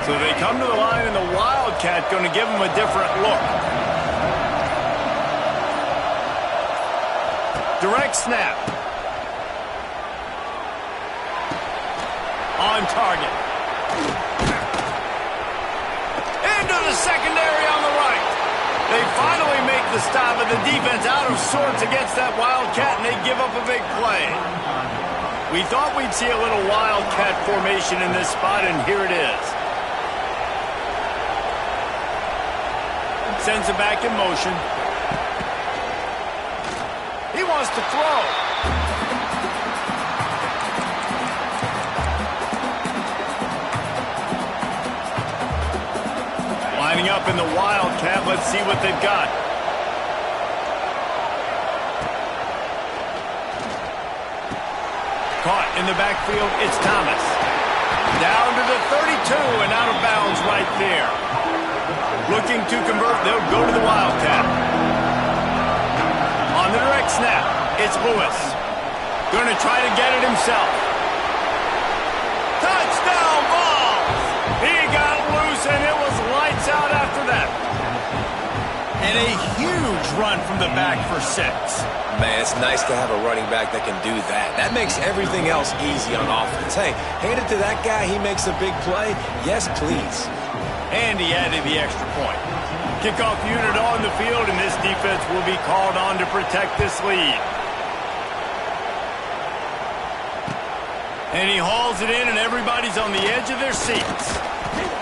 So they come to the line, and the Wildcat going to give them a different look. Direct snap. On target. Into the secondary on the right. They finally make the stop, and the defense out of sorts against that Wildcat, and they give up a big play. We thought we'd see a little Wildcat formation in this spot, and here it is. Sends it back in motion. He wants to throw. Lining up in the Wildcat. Let's see what they've got. Caught in the backfield. It's Thomas. Down to the 32 and out of bounds right there. Looking to convert. They'll go to the Wildcat. On the direct snap, it's Lewis. Going to try to get it himself. Touchdown ball! He got loose, and it was lights out after that. And a huge run from the back for 6. Man, it's nice to have a running back that can do that. That makes everything else easy on offense. Hey, hand it to that guy. He makes a big play. Yes, please. And he added the extra point. Kickoff unit on the field, and this defense will be called on to protect this lead. And he hauls it in, and everybody's on the edge of their seats.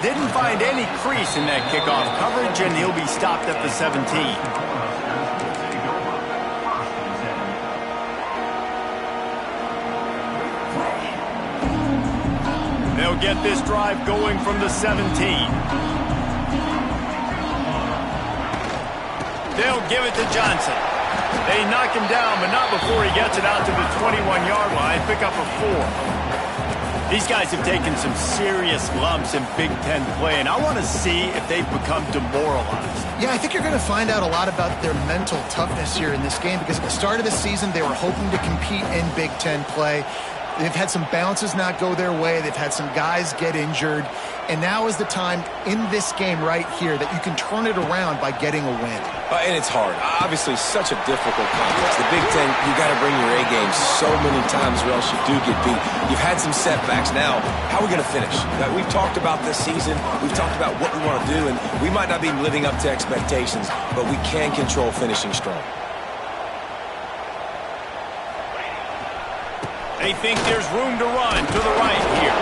Didn't find any crease in that kickoff coverage, and he'll be stopped at the 17. They'll get this drive going from the 17. They'll give it to Johnson. They knock him down, but not before he gets it out to the 21-yard line. Pick up a 4. These guys have taken some serious lumps in Big Ten play, and I want to see if they've become demoralized. Yeah, I think you're going to find out a lot about their mental toughness here in this game, because at the start of the season, they were hoping to compete in Big Ten play. They've had some bounces not go their way. They've had some guys get injured. And now is the time in this game right here that you can turn it around by getting a win. And it's hard. Obviously, such a difficult conference. The Big Ten, you got to bring your A game so many times or else you do get beat. You've had some setbacks. Now, how are we going to finish? We've talked about this season. We've talked about what we want to do, and we might not be living up to expectations, but we can control finishing strong. They think there's room to run to the right here.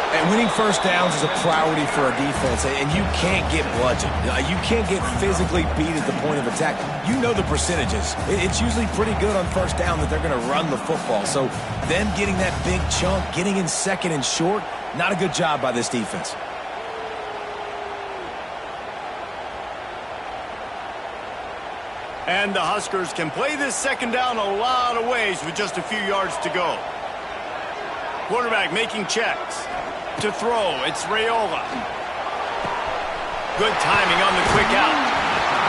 And winning first downs is a priority for a defense, and you can't get bludgeoned. You can't get physically beat at the point of attack. You know the percentages. It's usually pretty good on first down that they're going to run the football. So them getting that big chunk, getting in second and short, not a good job by this defense. And the Huskers can play this second down a lot of ways with just a few yards to go. Quarterback making checks. To throw, it's Raiola. Good timing on the quick out.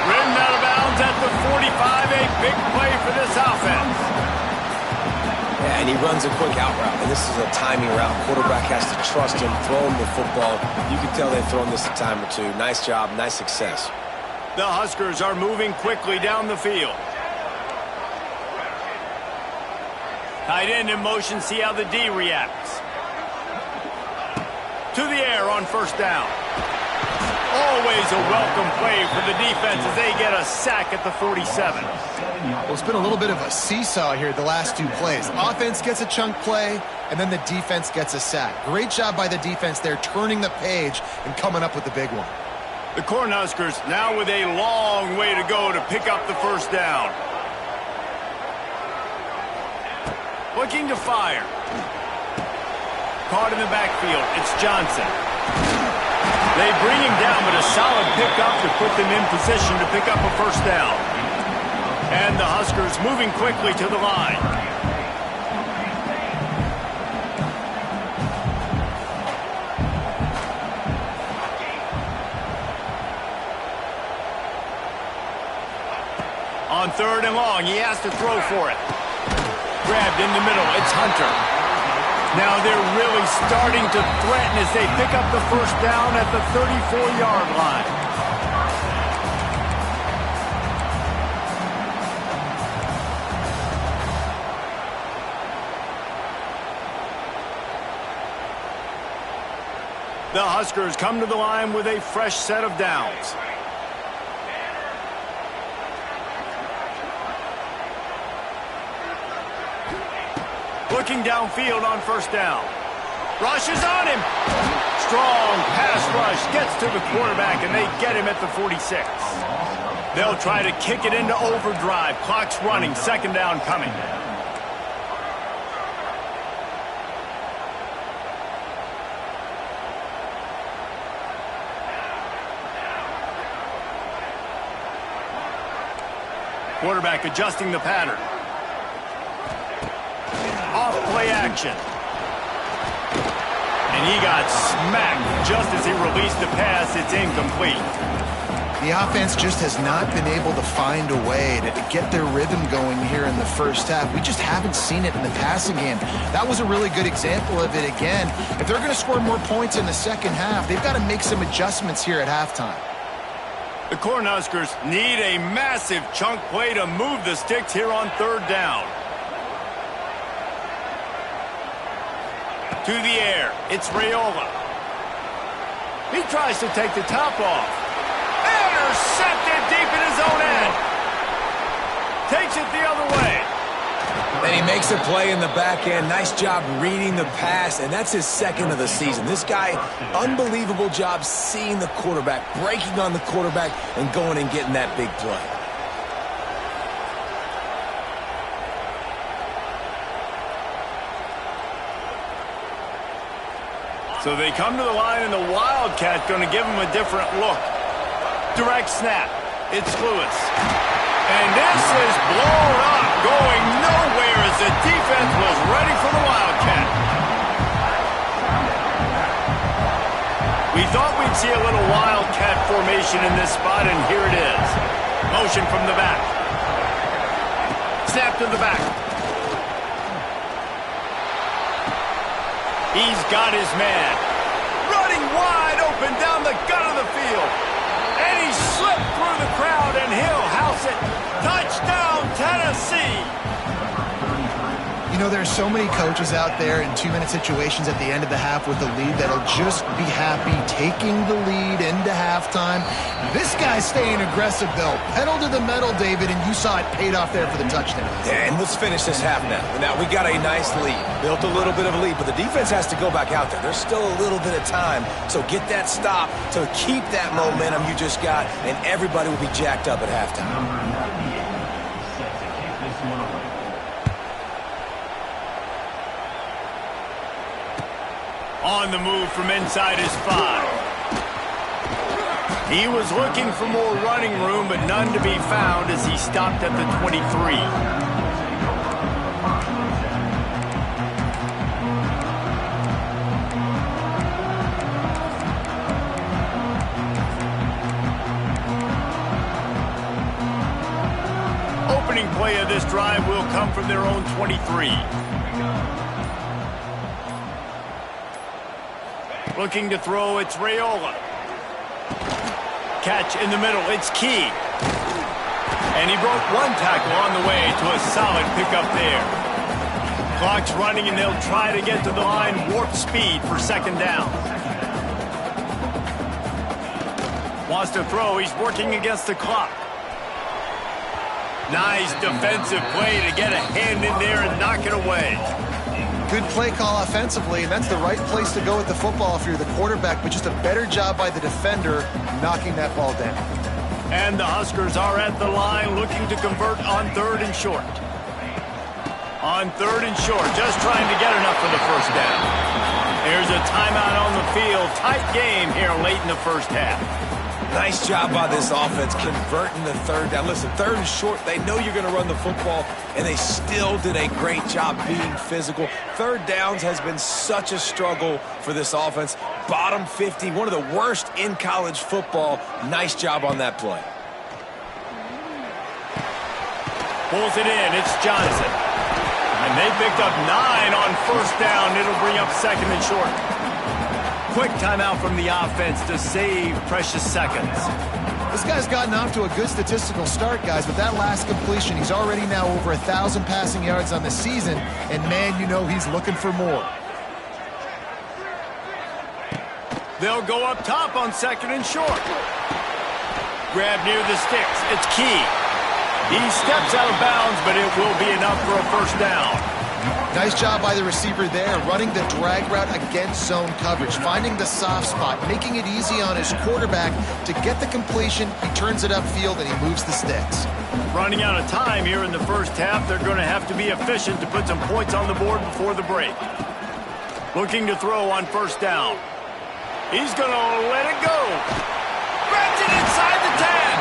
Ridden out of bounds at the 45, a big play for this offense. Yeah, and he runs a quick out route, and this is a timing route. Quarterback has to trust him, throw him the football. You can tell they've thrown this a time or two. Nice job, nice success. The Huskers are moving quickly down the field. Tight end in motion, see how the D reacts. To the air on first down. Always a welcome play for the defense as they get a sack at the 47. Well, it's been a little bit of a seesaw here the last 2 plays. Offense gets a chunk play, and then the defense gets a sack. Great job by the defense there, turning the page and coming up with the big one. The Cornhuskers now with a long way to go to pick up the first down. Looking to fire. Caught in the backfield. It's Johnson. They bring him down, but a solid pickup to put them in position to pick up a first down. And the Huskers moving quickly to the line. On third and long, he has to throw for it. Grabbed in the middle, it's Hunter. Now they're really starting to threaten as they pick up the first down at the 34-yard line. The Huskers come to the line with a fresh set of downs. Looking downfield on first down. Rushes on him. Strong pass rush gets to the quarterback, and they get him at the 46. They'll try to kick it into overdrive. Clock's running. Second down coming. Quarterback adjusting the pattern. Off play action. And he got smacked just as he released the pass. It's incomplete. The offense just has not been able to find a way to get their rhythm going here in the first half. We just haven't seen it in the passing game. That was a really good example of it again. If they're going to score more points in the second half, they've got to make some adjustments here at halftime. The Cornhuskers need a massive chunk play to move the sticks here on third down. To the air, it's Raiola. He tries to take the top off. Intercepted deep in his own end. Takes it the other way. And he makes a play in the back end. Nice job reading the pass, and that's his second of the season. This guy, unbelievable job seeing the quarterback, breaking on the quarterback, and going and getting that big play. So they come to the line, and the Wildcat going to give them a different look. Direct snap. It's Lewis. And this is blown up, going nowhere as the defense was ready for the Wildcat. We thought we'd see a little Wildcat formation in this spot, and here it is. Motion from the back. Snap to the back. He's got his man. Running wide open down the gut of the field. And he slipped through the crowd, and he'll house it. Touchdown, Tennessee! You know, there's so many coaches out there in 2-minute situations at the end of the half with the lead that'll just be happy taking the lead into halftime. This guy's staying aggressive, though. Pedal to the metal, David, and you saw it paid off there for the touchdown. Yeah, and let's finish this half now. Now, we got a nice lead. Built a little bit of a lead, but the defense has to go back out there. There's still a little bit of time, so get that stop to keep that momentum you just got, and everybody will be jacked up at halftime. On the move from inside his 5. He was looking for more running room, but none to be found as he stopped at the 23. Opening play of this drive will come from their own 23. Looking to throw, it's Raiola. Catch in the middle, it's Key. And he broke one tackle on the way to a solid pickup there. Clock's running, and they'll try to get to the line warp speed for second down. Wants to throw, he's working against the clock. Nice defensive play to get a hand in there and knock it away. Good play call offensively, and that's the right place to go with the football if you're the quarterback, but just a better job by the defender knocking that ball down. And the Huskers are at the line looking to convert on third and short. On third and short, just trying to get enough for the first down. There's a timeout on the field. Tight game here late in the first half. Nice job by this offense converting the third down. Listen, third and short, they know you're going to run the football, and they still did a great job being physical. Third downs has been such a struggle for this offense. Bottom 50, one of the worst in college football. Nice job on that play. Pulls it in. It's Johnson. And they picked up 9 on first down. It'll bring up second and short. Quick timeout from the offense to save precious seconds. This guy's gotten off to a good statistical start, guys, but that last completion, he's already now over 1,000 passing yards on the season, and man, you know he's looking for more. They'll go up top on second and short. Grab near the sticks. It's Key. He steps out of bounds, but it will be enough for a first down. Nice job by the receiver there, running the drag route against zone coverage, finding the soft spot, making it easy on his quarterback to get the completion. He turns it upfield, and he moves the sticks. Running out of time here in the first half, they're going to have to be efficient to put some points on the board before the break. Looking to throw on first down. He's going to let it go. Grabs it inside the 10.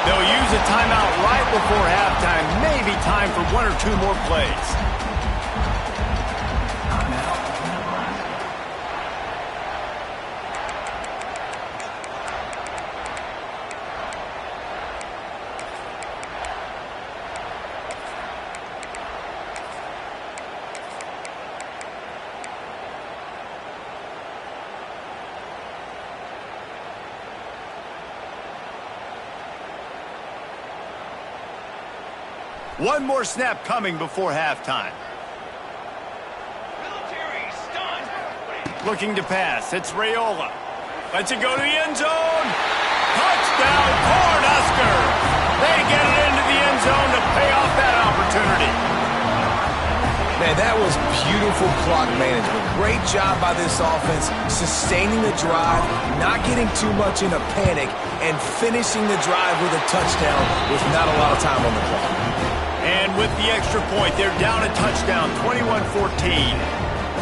They'll use a timeout right before halftime. Maybe time for 1 or 2 more plays. One more snap coming before halftime. Looking to pass. It's Raiola. Lets it go to the end zone. Touchdown, Cornhusker. They get it into the end zone to pay off that opportunity. Man, that was beautiful clock management. Great job by this offense, sustaining the drive, not getting too much in a panic, and finishing the drive with a touchdown with not a lot of time on the clock. And with the extra point, they're down a touchdown, 21-14.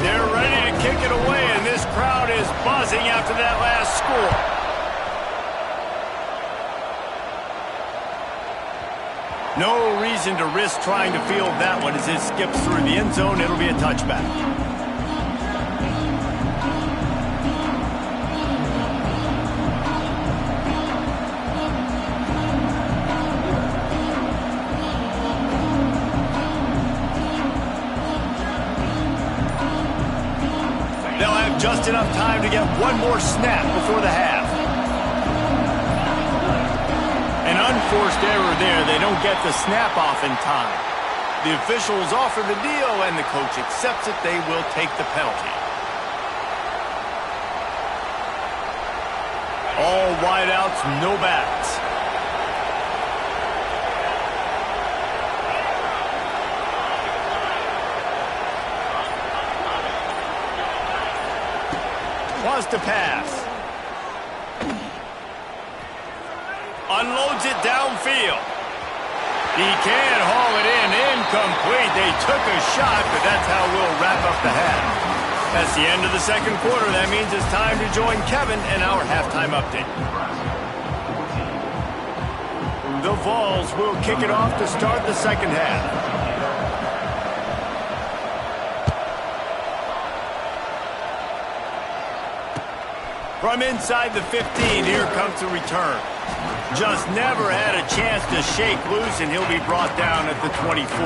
They're ready to kick it away, and this crowd is buzzing after that last score. No reason to risk trying to field that one as it skips through the end zone. It'll be a touchback. Just enough time to get one more snap before the half. An unforced error there. They don't get the snap off in time. The officials offer the deal, and the coach accepts it. They will take the penalty. All wideouts, no backs. Wants to pass. Unloads it downfield. He can haul it in. Incomplete. They took a shot, but that's how we'll wrap up the half. That's the end of the second quarter. That means it's time to join Kevin in our halftime update. The Vols will kick it off to start the second half. From inside the 15, here comes the return. Just never had a chance to shake loose, and he'll be brought down at the 24.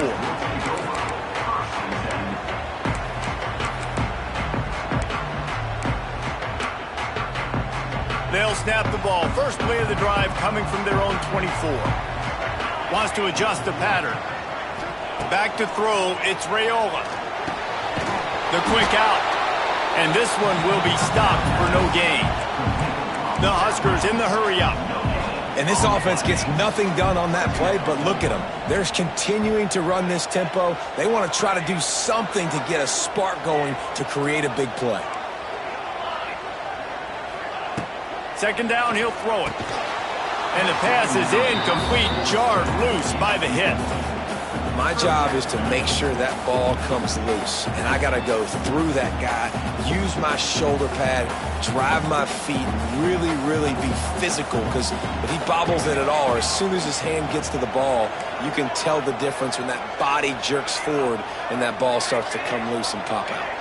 They'll snap the ball. First play of the drive coming from their own 24. Wants to adjust the pattern. Back to throw, it's Raiola. The quick out. And this one will be stopped for no gain. The Huskers in the hurry-up. And this offense gets nothing done on that play, but look at them. They're continuing to run this tempo. They want to try to do something to get a spark going to create a big play. Second down, he'll throw it. And the pass is incomplete, jarred loose by the hit. My job is to make sure that ball comes loose, and I got to go through that guy, use my shoulder pad, drive my feet, really, really be physical, because if he bobbles it at all, or as soon as his hand gets to the ball, you can tell the difference when that body jerks forward and that ball starts to come loose and pop out.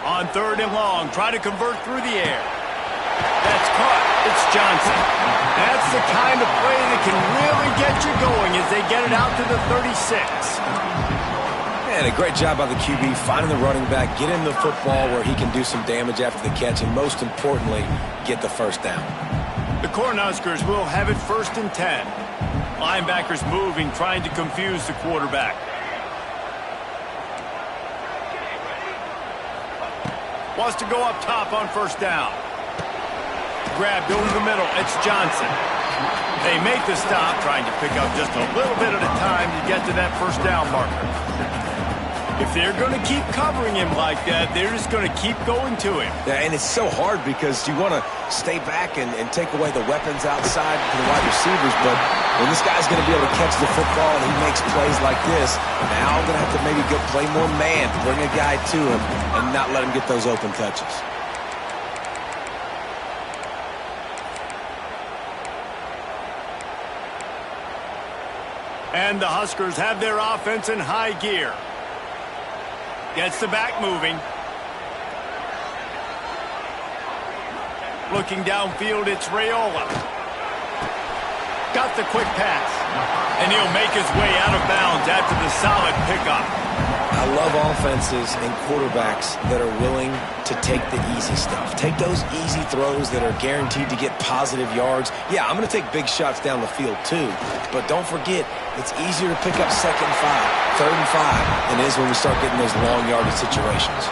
On third and long, try to convert through the air. It's Johnson. That's the kind of play that can really get you going as they get it out to the 36. And a great job by the QB finding the running back, get him the football where he can do some damage after the catch, and most importantly, get the first down. The Cornhuskers will have it 1st and 10. Linebackers moving, trying to confuse the quarterback. Wants to go up top on 1st down. Grabbed over the middle. It's Johnson. They make the stop, trying to pick up just a little bit at a time to get to that 1st down marker. If they're going to keep covering him like that, they're just going to keep going to him. Yeah, and it's so hard because you want to stay back and take away the weapons outside to the wide receivers, but when this guy's going to be able to catch the football and he makes plays like this, now I'm going to have to maybe go play more man, bring a guy to him, and not let him get those open touches. And the Huskers have their offense in high gear. Gets the back moving. Looking downfield, it's Raiola. Got the quick pass. And he'll make his way out of bounds after the solid pickup. I love offenses and quarterbacks that are willing to take the easy stuff. Take those easy throws that are guaranteed to get positive yards. Yeah, I'm going to take big shots down the field too. But don't forget, it's easier to pick up 2nd and 5, 3rd and 5 than it is when we start getting those long yardage situations.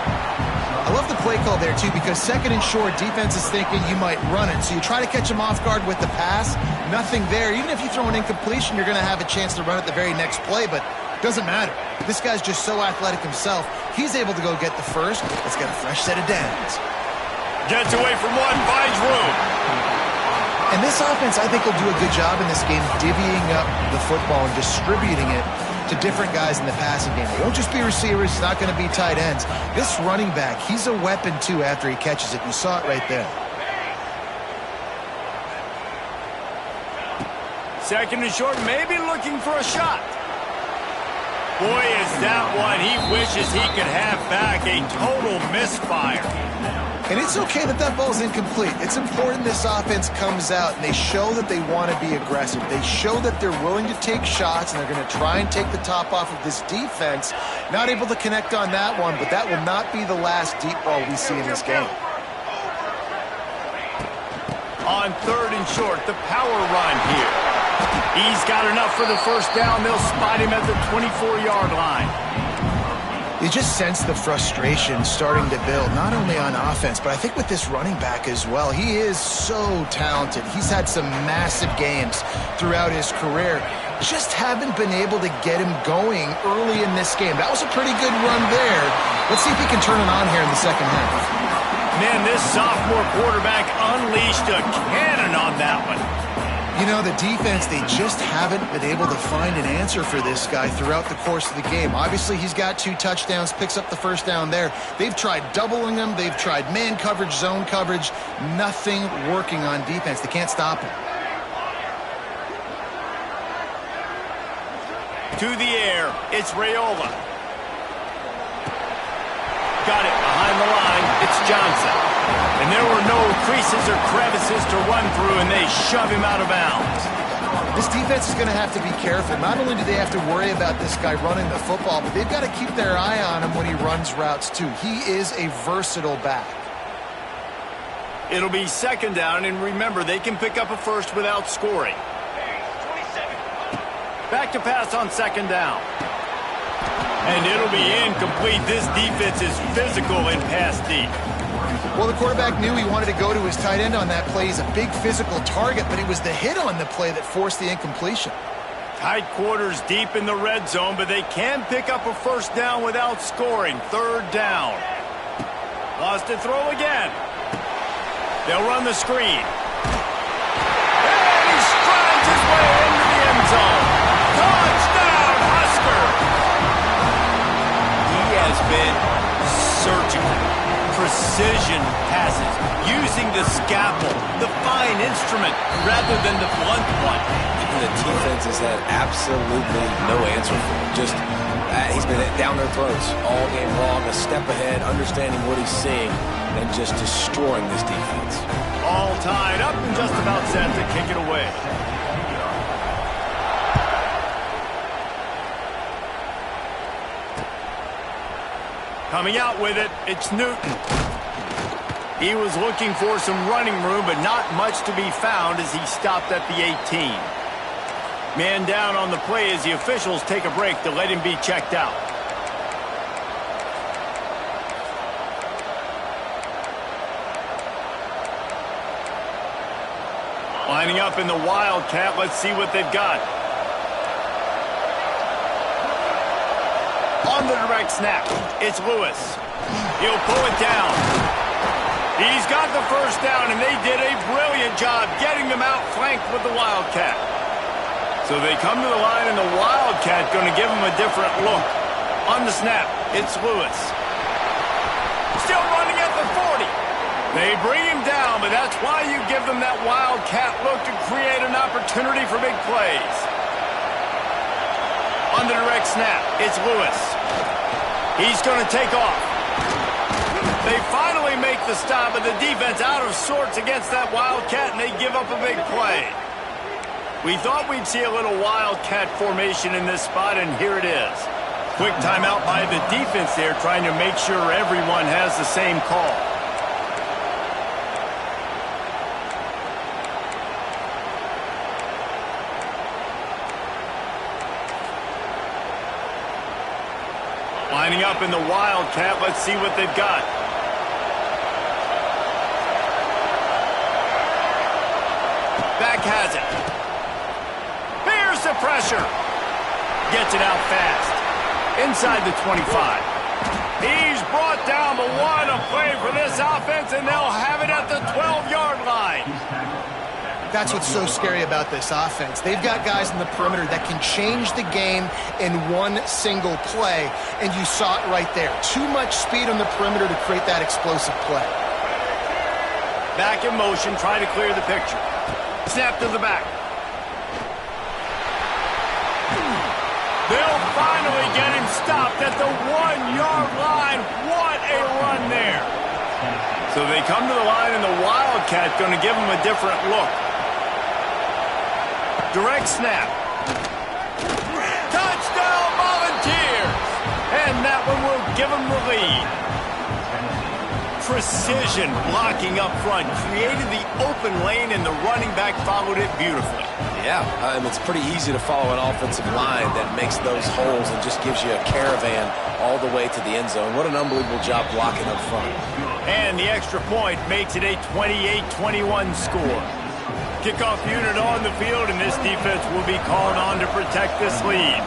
I love the play call there, too, because 2nd and short, defense is thinking you might run it. So you try to catch them off guard with the pass. Nothing there. Even if you throw an incompletion, you're going to have a chance to run it the very next play, but it doesn't matter. This guy's just so athletic himself. He's able to go get the first. Let's get a fresh set of downs. Gets away from one, finds room. And this offense, I think, will do a good job in this game divvying up the football and distributing it to different guys in the passing game. It won't just be receivers. It's not going to be tight ends. This running back, he's a weapon, too, after he catches it. You saw it right there. 2nd and short, maybe looking for a shot. Boy, is that one he wishes he could have back. A total misfire. And it's okay that that ball's incomplete. It's important this offense comes out and they show that they want to be aggressive. They show that they're willing to take shots and they're going to try and take the top off of this defense. Not able to connect on that one, but that will not be the last deep ball we see in this game. On 3rd and short, the power run here. He's got enough for the 1st down. They'll spot him at the 24-yard line. You just sense the frustration starting to build, not only on offense, but I think with this running back as well. He is so talented. He's had some massive games throughout his career. Just haven't been able to get him going early in this game. That was a pretty good run there. Let's see if he can turn it on here in the 2nd half. Man, this sophomore quarterback unleashed a cannon on that one. You know, the defense, they just haven't been able to find an answer for this guy throughout the course of the game. Obviously, he's got 2 touchdowns, picks up the 1st down there. They've tried doubling him. They've tried man coverage, zone coverage. Nothing working on defense. They can't stop him. To the air, it's Raiola. Got it behind the line. It's Johnson. And there were no creases or crevices to run through, and they shove him out of bounds. This defense is going to have to be careful. Not only do they have to worry about this guy running the football, but they've got to keep their eye on him when he runs routes, too. He is a versatile back. It'll be 2nd down, and remember, they can pick up a first without scoring. Back to pass on 2nd down. And it'll be incomplete. This defense is physical in pass deep. Well, the quarterback knew he wanted to go to his tight end on that play. He's a big physical target, but it was the hit on the play that forced the incompletion. Tight quarters deep in the red zone, but they can pick up a 1st down without scoring. 3rd down. Lost to throw again. They'll run the screen. And he strides his way into the end zone. Touchdown, Husker! He has been surgical. Precision passes, using the scalpel, the fine instrument, rather than the blunt one. The defense has had absolutely no answer for him. Just, he's been down their throats all game long, a step ahead, understanding what he's seeing. and just destroying this defense. All tied up and just about set to kick it away. Coming out with it, it's Newton. He was looking for some running room, but not much to be found as he stopped at the 18. Man down on the play as the officials take a break to let him be checked out. Lining up in the Wildcat, let's see what they've got. On the direct snap, it's Lewis. He'll pull it down. He's got the first down, and they did a brilliant job getting them out flanked with the Wildcat. So they come to the line, and the Wildcat going to give them a different look. On the snap, it's Lewis. Still running at the 40. They bring him down, but that's why you give them that Wildcat look to create an opportunity for big plays. On the direct snap, it's Lewis. He's going to take off. They finally make the stop, but the defense out of sorts against that Wildcat, and they give up a big play. We thought we'd see a little Wildcat formation in this spot, and here it is. Quick timeout by the defense there, trying to make sure everyone has the same call. Lining up in the Wildcat, let's see what they've got. Back has it. Here's the pressure. Gets it out fast. Inside the 25. He's brought down, but what a play for this offense, and they'll have it at the 12-yard line. That's what's so scary about this offense. They've got guys in the perimeter that can change the game in one single play, and you saw it right there. Too much speed on the perimeter to create that explosive play. Back in motion, trying to clear the picture. Snap to the back. They'll finally get him stopped at the 1-yard line. What a run there. So they come to the line, and the Wildcat going to give them a different look. Direct snap. Touchdown Volunteers! And that one will give them the lead. Precision blocking up front created the open lane, and the running back followed it beautifully. Yeah, it's pretty easy to follow an offensive line that makes those holes and just gives you a caravan all the way to the end zone. What an unbelievable job blocking up front. And the extra point makes it a 28-21 score. Kickoff unit on the field, and this defense will be called on to protect this lead.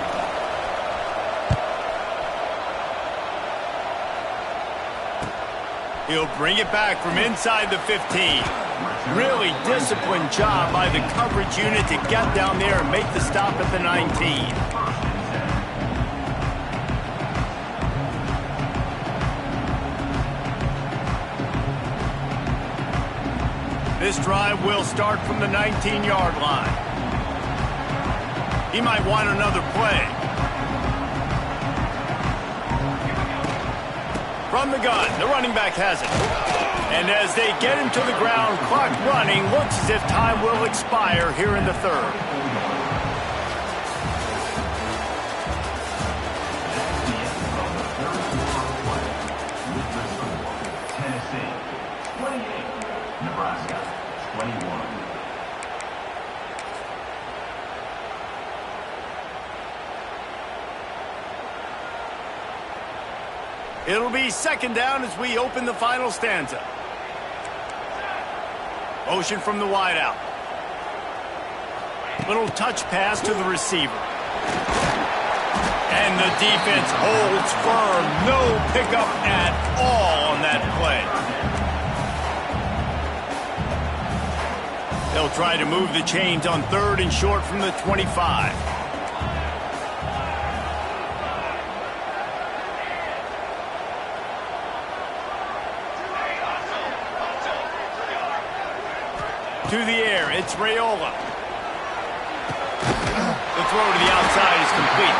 He'll bring it back from inside the 15. Really disciplined job by the coverage unit to get down there and make the stop at the 19. This drive will start from the 19-yard line. He might want another play. From the gun, the running back has it. And as they get him to the ground, clock running, looks as if time will expire here in the third. It'll be second down as we open the final stanza. Motion from the wideout. Little touch pass to the receiver. And the defense holds firm. No pickup at all on that play. They'll try to move the chains on third and short from the 25. To the air, it's Raiola. The throw to the outside is complete.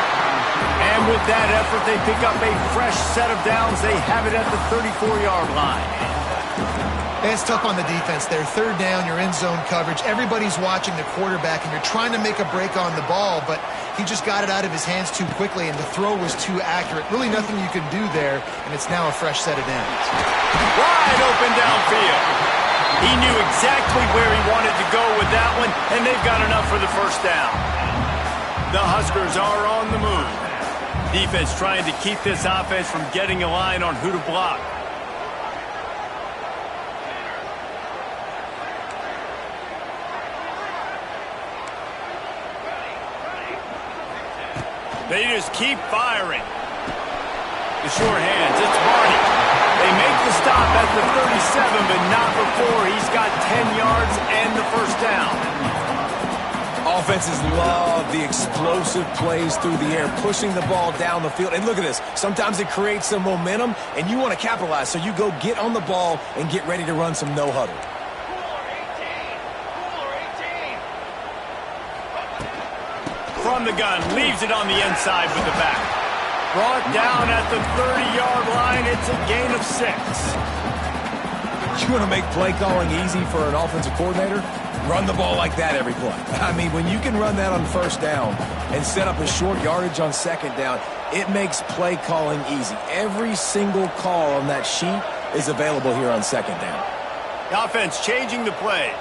And with that effort, they pick up a fresh set of downs. They have it at the 34-yard line. It's tough on the defense there. Third down, you're in zone coverage. Everybody's watching the quarterback, and you're trying to make a break on the ball, but he just got it out of his hands too quickly, and the throw was too accurate. Really nothing you can do there, and it's now a fresh set of downs. Wide open downfield. He knew exactly where he wanted to go with that one, and they've got enough for the first down. The Huskers are on the move. Defense trying to keep this offense from getting a line on who to block. They just keep firing. The sure hands, it's Barney. They make the stop at the 37, but not before he's got 10 yards and the first down. Offenses love the explosive plays through the air, pushing the ball down the field. And look at this. Sometimes it creates some momentum, and you want to capitalize. So you go get on the ball and get ready to run some no-huddle. From the gun, leaves it on the inside with the back. Brought down at the 30-yard line. It's a gain of 6. You want to make play calling easy for an offensive coordinator? Run the ball like that every play. I mean, when you can run that on first down and set up a short yardage on second down, it makes play calling easy. Every single call on that sheet is available here on second down. The offense changing the play.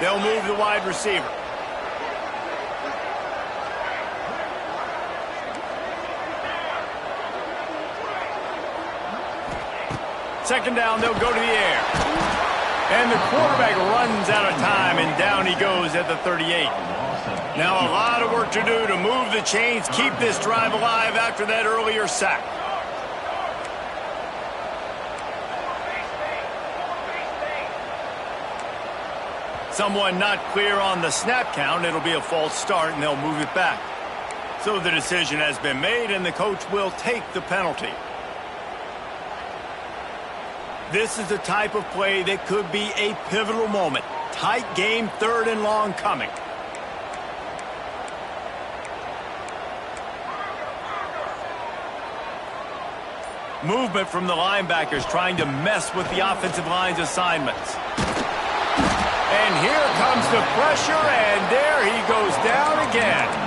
They'll move the wide receiver. Second down, they'll go to the air. And the quarterback runs out of time, and down he goes at the 38. Now a lot of work to do to move the chains, keep this drive alive after that earlier sack. Someone not clear on the snap count. It'll be a false start, and they'll move it back. So the decision has been made, and the coach will take the penalty. This is the type of play that could be a pivotal moment. Tight game, third and long coming. Movement from the linebackers trying to mess with the offensive line's assignments. And here comes the pressure, and there he goes down again.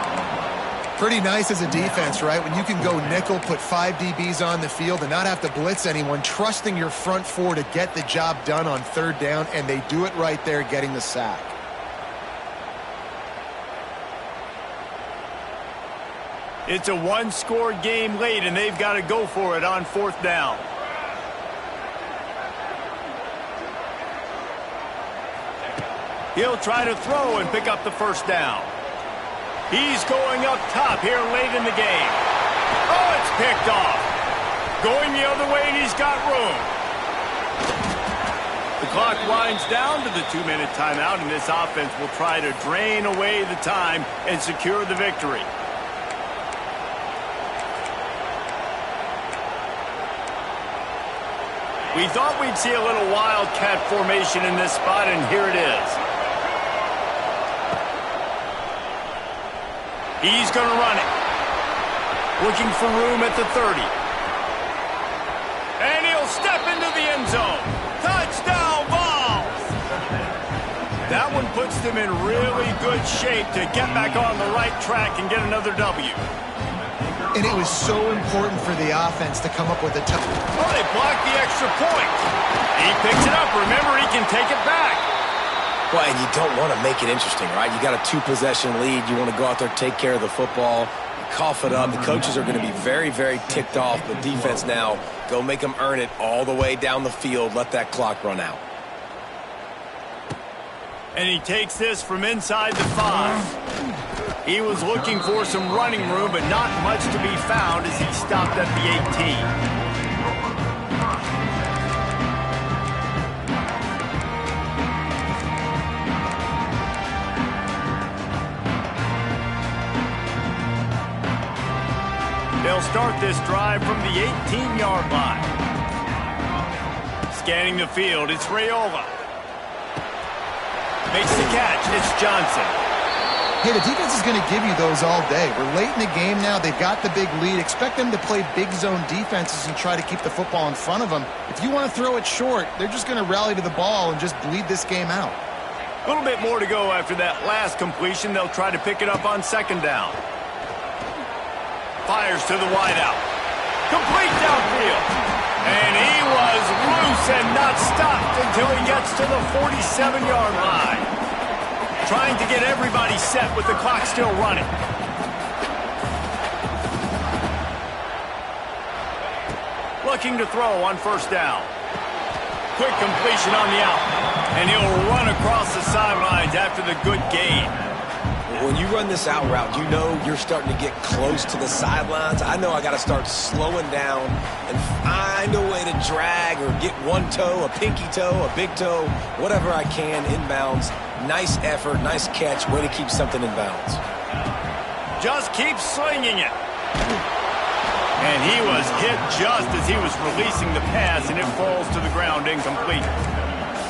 Pretty nice as a defense, right? When you can go nickel, put 5 DBs on the field and not have to blitz anyone, trusting your front four to get the job done on third down, and they do it right there, getting the sack. It's a one-score game late, and they've got to go for it on fourth down. He'll try to throw and pick up the first down. He's going up top here late in the game. Oh, it's picked off. Going the other way, and he's got room. The clock winds down to the 2-minute timeout, and this offense will try to drain away the time and secure the victory. We thought we'd see a little wildcat formation in this spot, and here it is. He's going to run it. Looking for room at the 30. And he'll step into the end zone. Touchdown, Vols! That one puts them in really good shape to get back on the right track and get another W. And it was so important for the offense to come up with a touch. Oh, they blocked the extra point. He picks it up. Remember, he can take it back. Well, and you don't want to make it interesting, right? You got a 2-possession lead. You want to go out there, take care of the football, cough it up. The coaches are going to be very, very ticked off. The defense now, go make them earn it all the way down the field. Let that clock run out. And he takes this from inside the 5. He was looking for some running room, but not much to be found as he stopped at the 18. They'll start this drive from the 18-yard line. Scanning the field, it's Raiola. Makes the catch, it's Johnson. Hey, the defense is going to give you those all day. We're late in the game now. They've got the big lead. Expect them to play big zone defenses and try to keep the football in front of them. If you want to throw it short, they're just going to rally to the ball and just bleed this game out. A little bit more to go after that last completion. They'll try to pick it up on second down. Fires to the wideout. Complete downfield. And he was loose and not stopped until he gets to the 47-yard line. Trying to get everybody set with the clock still running. Looking to throw on first down. Quick completion on the out. And he'll run across the sidelines after the good gain. When you run this out route, you know you're starting to get close to the sidelines. I know I got to start slowing down and find a way to drag or get one toe, a pinky toe, a big toe, whatever I can inbounds. Nice effort, nice catch, way to keep something in bounds. Just keep slinging it. And he was hit just as he was releasing the pass, and it falls to the ground incomplete.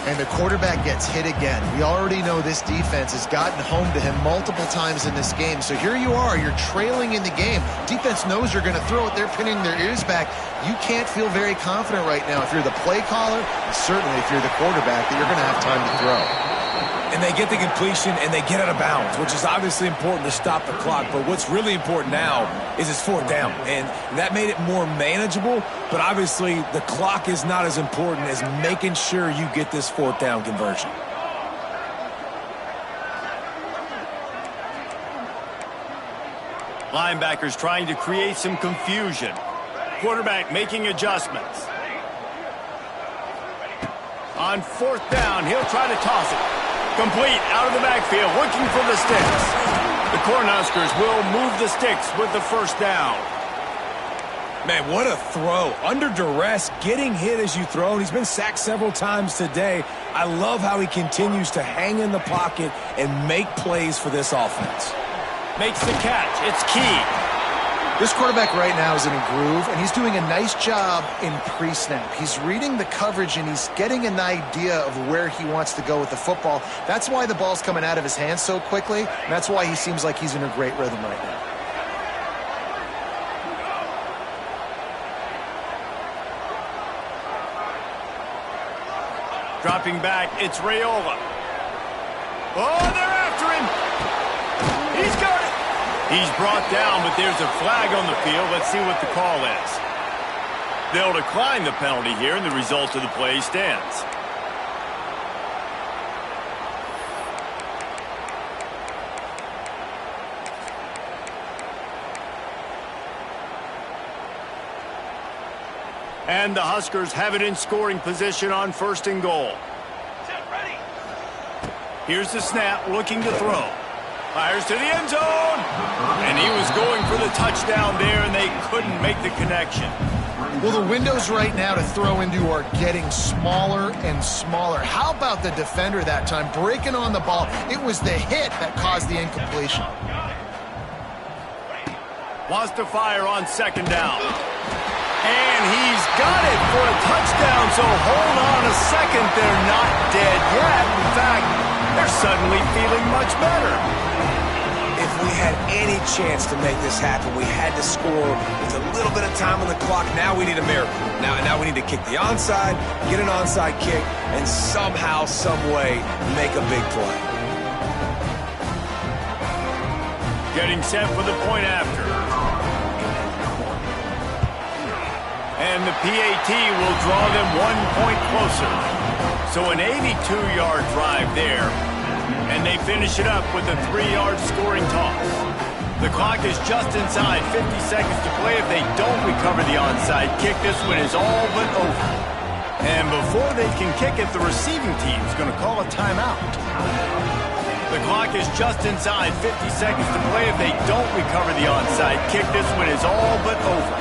And the quarterback gets hit again. We already know this defense has gotten home to him multiple times in this game. So here you are, you're trailing in the game. Defense knows you're going to throw it. They're pinning their ears back. You can't feel very confident right now if you're the play caller, and certainly if you're the quarterback, that you're going to have time to throw. And they get the completion, and they get out of bounds, which is obviously important to stop the clock. But what's really important now is it's fourth down. And that made it more manageable, but obviously the clock is not as important as making sure you get this fourth down conversion. Linebackers trying to create some confusion. Quarterback making adjustments. On fourth down, he'll try to toss it. Complete out of the backfield, looking for the sticks. The Cornhuskers will move the sticks with the first down. Man, what a throw. Under duress, getting hit as you throw. And he's been sacked several times today. I love how he continues to hang in the pocket and make plays for this offense. Makes the catch. It's key. This quarterback right now is in a groove, and he's doing a nice job in pre-snap. He's reading the coverage, and he's getting an idea of where he wants to go with the football. That's why the ball's coming out of his hands so quickly, and that's why he seems like he's in a great rhythm right now. Dropping back, it's Raiola. Oh, they're after him. He's got it. He's brought down, but there's a flag on the field. Let's see what the call is. They'll decline the penalty here, and the result of the play stands. And the Huskers have it in scoring position on first and goal. Here's the snap, looking to throw. Fires to the end zone. And he was going for the touchdown there, and they couldn't make the connection. Well, the windows right now to throw into are getting smaller and smaller. How about the defender that time breaking on the ball? It was the hit that caused the incompletion. Wants to fire on second down. And he's got it for a touchdown, so hold on a second. They're not dead yet. In fact, they're suddenly feeling much better. If we had any chance to make this happen, we had to score with a little bit of time on the clock. Now we need a miracle. Now we need to kick the onside, get an onside kick, and somehow, some way, make a big play. Getting set for the point after. And the PAT will draw them 1 point closer. So an 82-yard drive there. And they finish it up with a 3-yard scoring toss. The clock is just inside 50 seconds to play. If they don't recover the onside kick, this one is all but over. And before they can kick it, the receiving team is going to call a timeout. The clock is just inside 50 seconds to play. If they don't recover the onside kick, this one is all but over.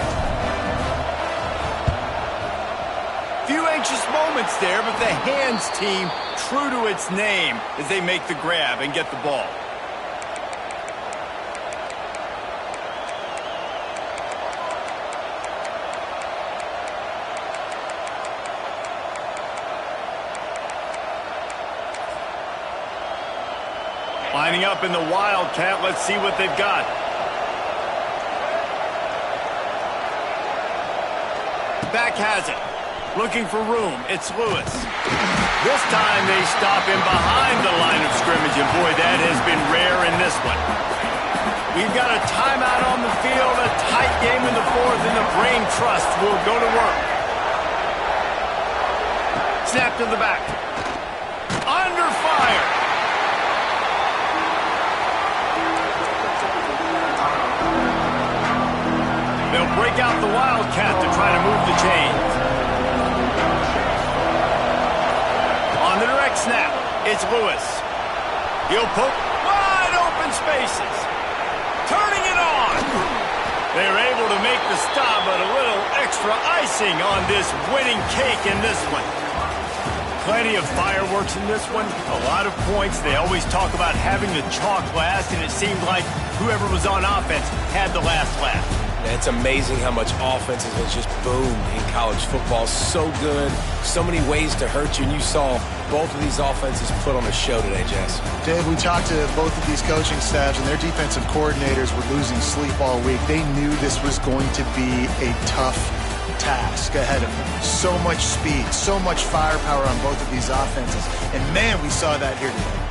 Few anxious moments there, but the hands team true to its name as they make the grab and get the ball. Lining up in the Wildcat. Let's see what they've got. Back has it. Looking for room. It's Lewis. This time they stop him behind the line of scrimmage, and boy, that has been rare in this one. We've got a timeout on the field, a tight game in the fourth, and the Brain Trust will go to work. Snap to the back. Under fire. They'll break out the Wildcat to try to move the chains. On the direct snap, it's Lewis. He'll poke wide open spaces. Turning it on. They're able to make the stop, but a little extra icing on this winning cake in this one. Plenty of fireworks in this one. A lot of points. They always talk about having the chalk last, and it seemed like whoever was on offense had the last laugh. It's amazing how much offenses have just boomed in college football. So good, so many ways to hurt you, and you saw both of these offenses put on a show today, Jess. Dave, we talked to both of these coaching staffs, and their defensive coordinators were losing sleep all week. They knew this was going to be a tough task ahead of them. So much speed, so much firepower on both of these offenses, and man, we saw that here today.